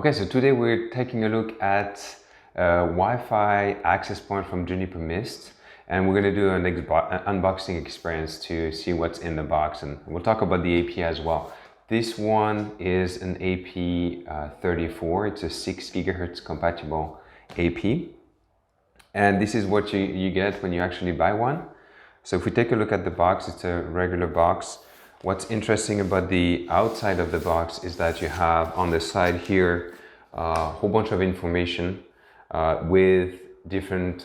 Okay, so today we're taking a look at a Wi-Fi access point from Juniper Mist, and we're going to do an unboxing experience to see what's in the box, and we'll talk about the AP as well. This one is an AP34. It's a 6 gigahertz compatible AP, and this is what you get when you actually buy one. So if we take a look at the box, it's a regular box. What's interesting about the outside of the box is that you have on the side here a whole bunch of information with different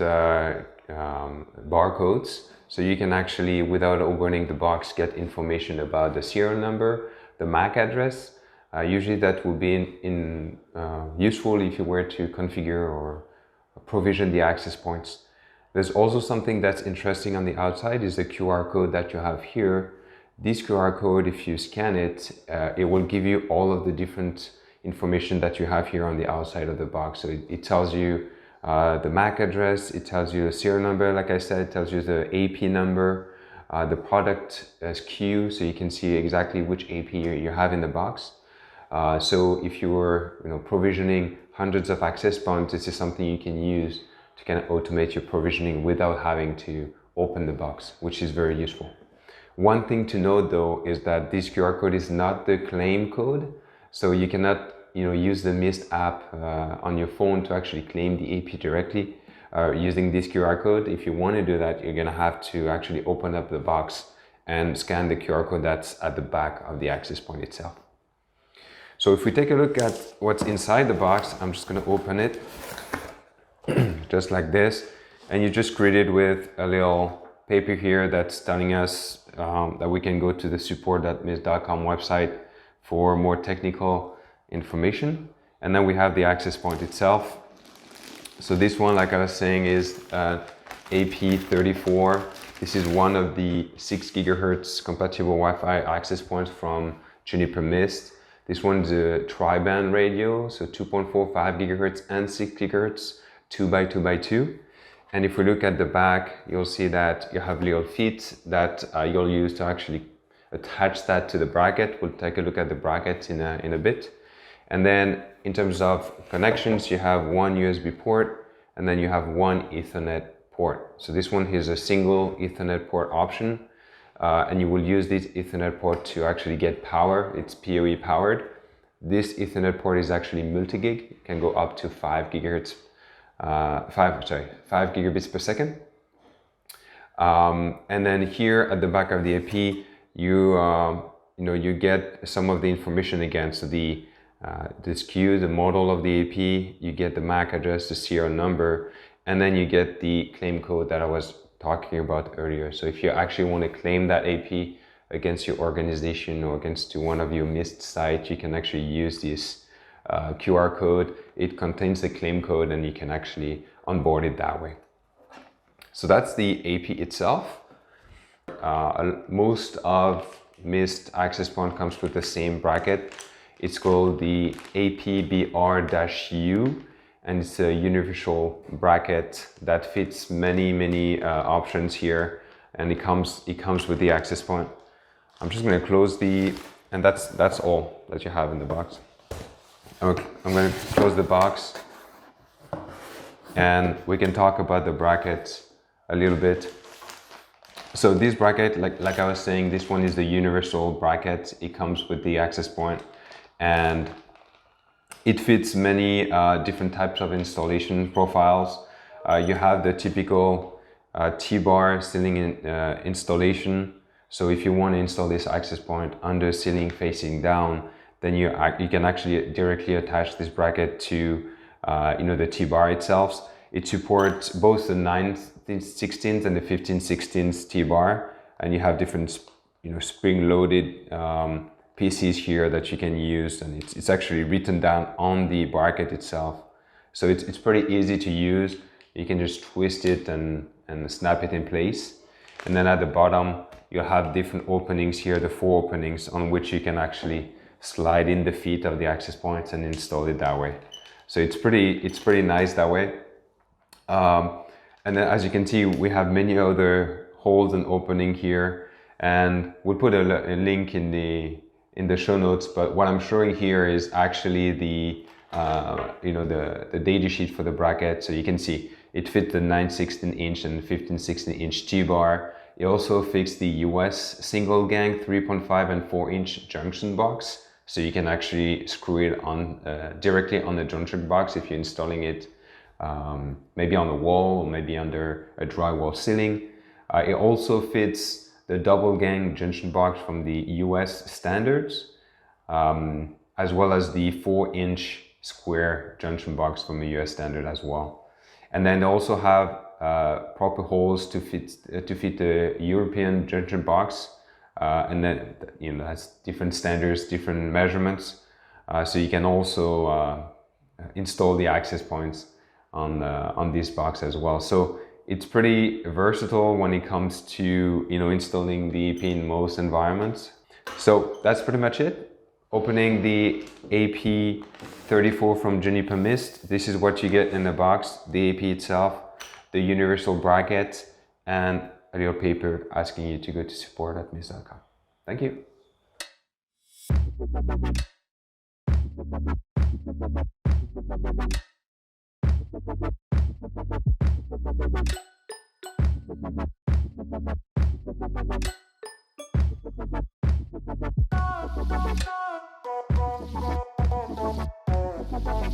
barcodes. So you can actually, without opening the box, get information about the serial number, the MAC address. Usually that will be useful if you were to configure or provision the access points. There's also something that's interesting on the outside is the QR code that you have here. This QR code, if you scan it, it will give you all of the different information that you have here on the outside of the box. So it tells you the MAC address, it tells you the serial number, like I said, it tells you the AP number, the product SKU, so you can see exactly which AP you have in the box. So if you were provisioning hundreds of access points, this is something you can use to kind of automate your provisioning without having to open the box, which is very useful. One thing to note though is that this QR code is not the claim code, so you cannot use the Mist app on your phone to actually claim the AP directly using this QR code. If you want to do that, you're gonna have to actually open up the box and scan the QR code that's at the back of the access point itself. So if we take a look at what's inside the box, I'm just gonna open it just like this, and you're just greeted with a little paper here that's telling us that we can go to the support.mist.com website for more technical information. And then we have the access point itself. So this one, like I was saying, is AP34. This is one of the 6 gigahertz compatible Wi-Fi access points from Juniper Mist. This one's a tri-band radio, so 2.45 gigahertz and 6 gigahertz, 2x2x2. And if we look at the back, you'll see that you have little feet that you'll use to actually attach that to the bracket. We'll take a look at the bracket in a bit. And then in terms of connections, you have one USB port, and then you have one Ethernet port. So this one is a single Ethernet port option, and you will use this Ethernet port to actually get power. It's PoE powered. This Ethernet port is actually multi-gig. It can go up to 5 gigabits per second. And then here at the back of the AP, you get some of the information again. So the SKU, the model of the AP, you get the MAC address, the serial number, and then you get the claim code that I was talking about earlier. So if you actually want to claim that AP against your organization or against one of your Mist sites, you can actually use this QR code. It contains the claim code and you can actually onboard it that way. So that's the AP itself. Most of Mist access point comes with the same bracket. It's called the APBR-U, and it's a universal bracket that fits many options here, and it comes with the access point. I'm just going to close and that's all that you have in the box. Okay, I'm going to close the box and we can talk about the bracket a little bit. So this bracket, like I was saying, this one is the universal bracket. It comes with the access point and it fits many different types of installation profiles. You have the typical T-bar ceiling installation. So if you want to install this access point under ceiling facing down, then you can actually directly attach this bracket to the T-bar itself. It supports both the 9/16 and the 15/16 T-bar, and you have different spring-loaded pieces here that you can use, and it's actually written down on the bracket itself. So it's pretty easy to use. You can just twist it and snap it in place. And then at the bottom, you have different openings here, the 4 openings on which you can actually slide in the feet of the access points and install it that way. So it's pretty nice that way. And then as you can see, we have many other holes and opening here, and we'll put a link in the show notes. But what I'm showing here is actually you know, the data sheet for the bracket. So you can see it fit the 9/16 inch and 15/16 inch T-bar. It also fits the US single gang 3.5 and 4-inch junction box. So you can actually screw it on directly on the junction box if you're installing it maybe on a wall or maybe under a drywall ceiling. It also fits the double gang junction box from the US standards, as well as the 4-inch square junction box from the US standard as well. And then they also have proper holes to fit the European junction box, and then, you know, that's different standards, different measurements. So you can also install the access points on this box as well. So it's pretty versatile when it comes to, you know, installing the AP in most environments. So that's pretty much it. Opening the AP34 from Juniper Mist, this is what you get in the box: the AP itself, the universal bracket, and a little paper asking you to go to support@mist.com. Thank you.